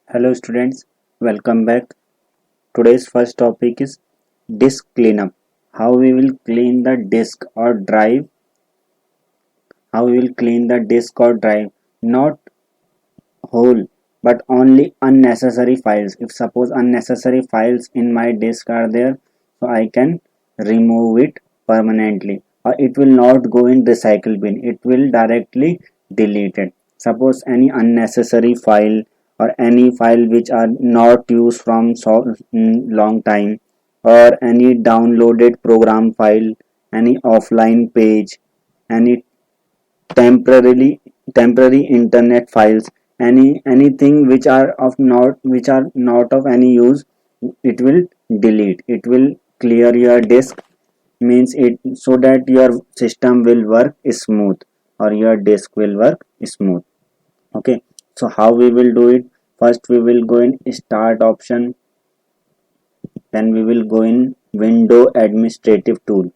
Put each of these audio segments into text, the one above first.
Hello students, welcome back. Today's first topic is disk cleanup. How we will clean the disk or drive, how we will clean the disk or drive, not whole but only unnecessary files. If suppose unnecessary files in my disk are there, so I can remove it permanently or it will not go in recycle bin. It will directly delete it. Suppose any unnecessary file or any file which are not used from long time, or any downloaded program file, any offline page, any temporary internet files, anything which are not of any use, it will delete. It will clear your disk, means it, so that your system will work smooth or your disk will work smooth. Okay, so how we will do it? First we will go in start option, then we will go in window administrative tool.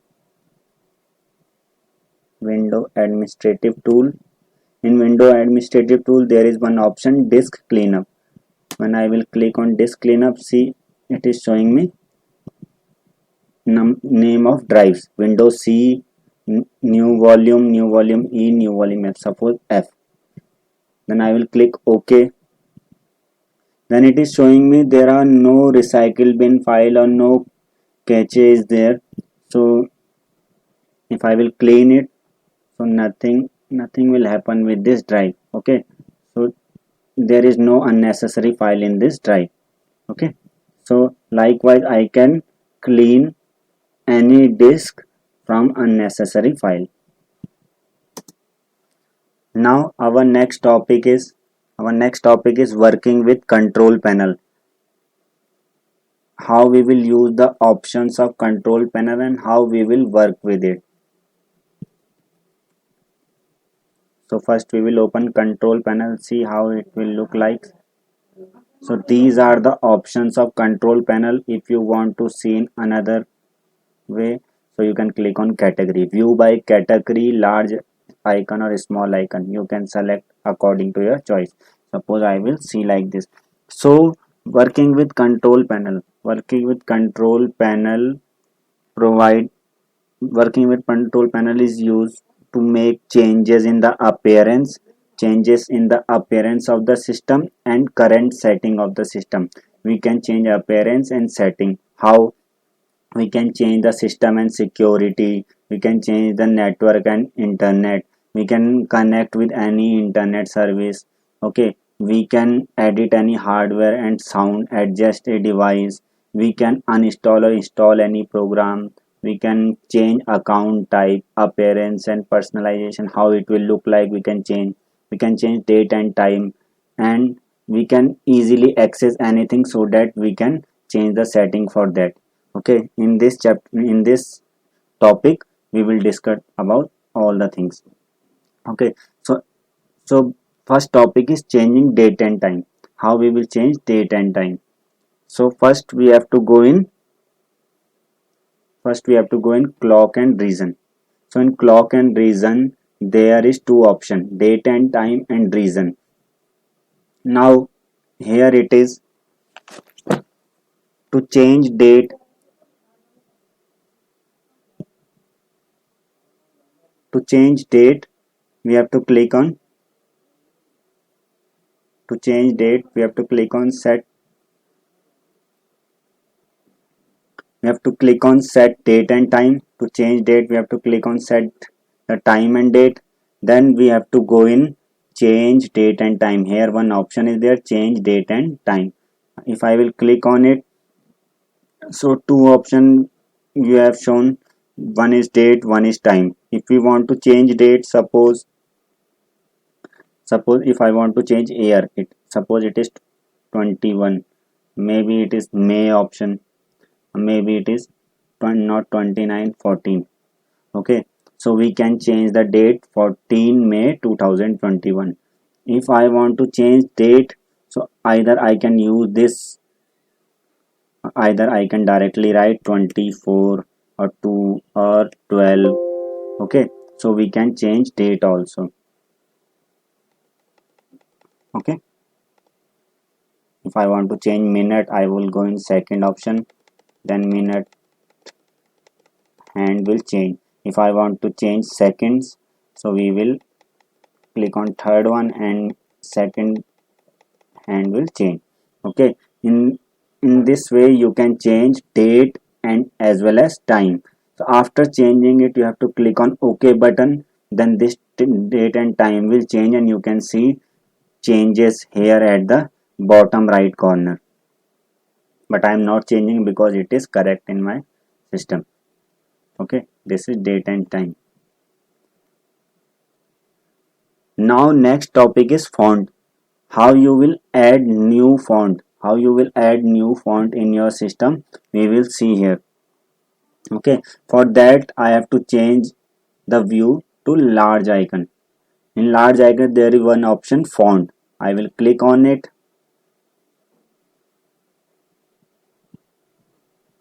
In window administrative tool there is one option, disk cleanup. When I will click on disk cleanup, see, it is showing me name of drives, windows C, new volume E, new volume F, suppose F. Then I will click OK. Then it is showing me there are no recycle bin file or no cache is there. So if I will clean it, so nothing will happen with this drive. Okay, so there is no unnecessary file in this drive. Okay, so likewise I can clean any disk from unnecessary file. Now our next topic is working with control panel. How we will use the options of control panel and how we will work with it. So first we will open control panel, see how it will look like. So these are the options of control panel. If you want to see in another way, so you can click on category, view by category, large icon or small icon, you can select according to your choice. Suppose I will see like this. So provide working with control panel is used to make changes in the appearance of the system and current setting of the system. We can change appearance and setting. How? We can change the system and security, we can change the network and internet, we can connect with any internet service. Okay, we can edit any hardware and sound, adjust a device, we can uninstall or install any program, we can change account type, appearance and personalization, how it will look like, we can change date and time, and we can easily access anything so that we can change the setting for that. Okay, in this topic we will discuss about all the things. Okay, so first topic is changing date and time. How we will change date and time? So first we have to go in clock and region. So in clock and region there is two option, date and time and region. Now here it is, to change date, we have to click on, we have to click on set, set date and time. To change date we have to click on set the time and date. Then we have to go in change date and time. Here one option is there, change date and time. If I will click on it, so two option you have shown, one is date, one is time. If we want to change date, suppose if I want to change year, suppose it is 21, maybe it is May option, maybe it is not 29, 14. Okay, so we can change the date 14 May 2021. If I want to change date, so either I can directly write 24 or 2 or 12. Okay, so we can change date also. Okay, If I want to change minute, I will go in second option, then minute hand will change. If I want to change seconds, so we will click on third one and second hand will change. Okay, in this way you can change date and as well as time. So after changing it, you have to click on OK button, then this date and time will change and you can see changes here at the bottom right corner. But I am not changing because it is correct in my system. Okay, this is date and time. Now next topic is font. How you will add new font, in your system, we will see here. Okay, for that I have to change the view to large icon. In large icon there is one option font. I will click on it.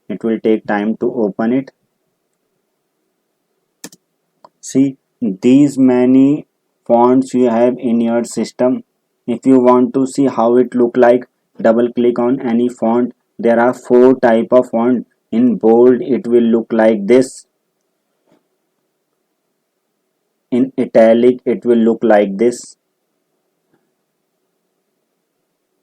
It will take time to open it. See, these many fonts you have in your system. If you want to see how it look like, double click on any font. There are 4 type of font. In bold it will look like this. In italic it will look like this.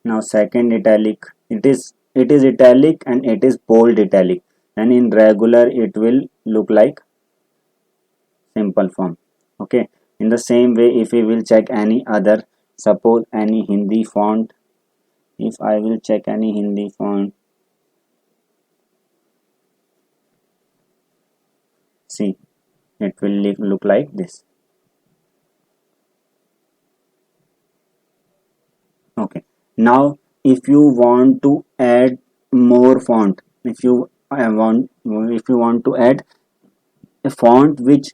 Now second italic, it is italic and it is bold italic, and in regular it will look like simple form. Okay, in the same way, if we will check any other, suppose any Hindi font, if I will check any Hindi font, see, it will look like this. Okay, now if you want to add more font, if you want to add a font which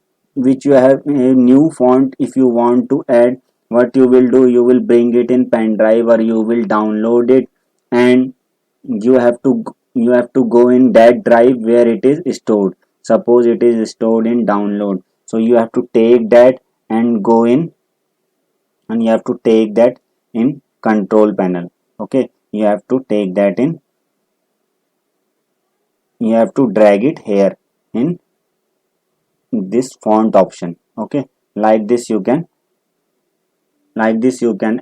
you have a new font, if you want to add, what you will do, you will bring it in pen drive or you will download it, and you have to go in that drive where it is stored. Suppose it is stored in download, so you have to take that and go in, and you have to take that in control panel. Okay, you have to take that in, you have to drag it here in this font option. Okay, like this you can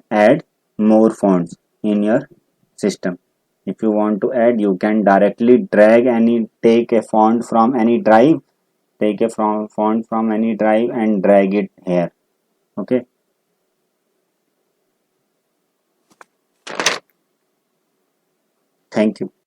add more fonts in your system. If you want to add, you can directly take a font from any drive, font from any drive and drag it here. Okay, thank you.